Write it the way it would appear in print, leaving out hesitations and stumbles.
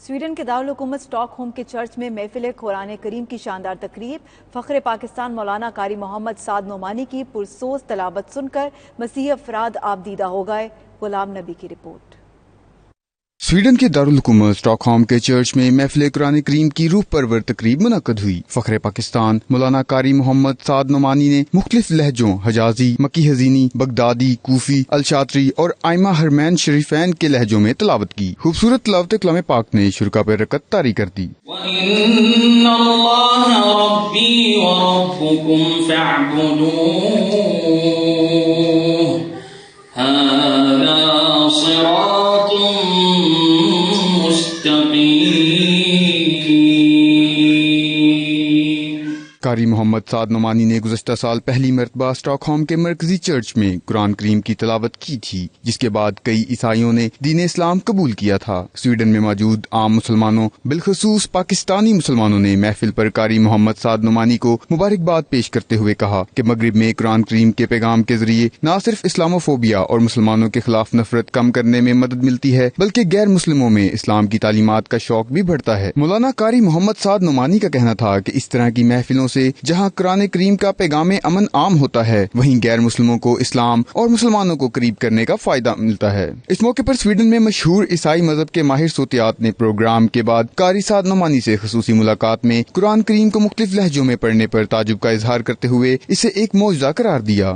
Sweden کے دارالحکومت stock home کے چرچ میں محفل قرآن کریم کی شاندار تقریب، فخر پاکستان مولانا قاری محمد سعد نعمانی کی پرسوز تلاوت سن کر مسیحی افراد آبدیدہ ہو گئے۔ غلام نبی کی رپورٹ۔ سویڈن کے دارالحکومت اسٹاک ہوم کے چرچ میں محفل قرآن کریم کی روح پرور تقریب منعقد ہوئی۔ فخر پاکستان مولانا قاری محمد سعد نعمانی نے مختلف لہجوں حجازی، مکی حزینی، بغدادی، کوفی، الشاطری اور آئمہ حرمین شریفین کے لہجوں میں تلاوت کی۔ خوبصورت تلاوت کلام پاک نے شرکا پر رکعت طاری کر دی۔ وَإِنَّ اللَّهَ رَبِّي وَرَبُّكُمْ فَاعْبُدُوهُ هَذَا صِرَاطٌ قاری محمد سعد نعمانی نے گزشتہ سال پہلی مرتبہ اسٹاک ہوم کے مرکزی چرچ میں قرآن کریم کی تلاوت کی تھی، جس کے بعد کئی عیسائیوں نے دین اسلام قبول کیا تھا۔ سویڈن میں موجود عام مسلمانوں بالخصوص پاکستانی مسلمانوں نے محفل پر قاری محمد سعد نعمانی کو مبارکباد پیش کرتے ہوئے کہا کہ مغرب میں قرآن کریم کے پیغام کے ذریعے نہ صرف اسلاموفوبیا اور مسلمانوں کے خلاف نفرت کم کرنے میں مدد ملتی ہے، بلکہ غیر مسلموں میں اسلام کی تعلیمات کا شوق بھی بڑھتا ہے۔ مولانا قاری محمد سعد نعمانی کا کہنا تھا کہ اس طرح کی محفلوں سے جہاں قرآن کریم کا پیغام امن عام ہوتا ہے، وہیں غیر مسلموں کو اسلام اور مسلمانوں کو قریب کرنے کا فائدہ ملتا ہے۔ اس موقع پر سویڈن میں مشہور عیسائی مذہب کے ماہر صوتیات نے پروگرام کے بعد قاری سعد نعمانی سے خصوصی ملاقات میں قرآن کریم کو مختلف لہجوں میں پڑھنے پر تعجب کا اظہار کرتے ہوئے اسے ایک معجزہ قرار دیا۔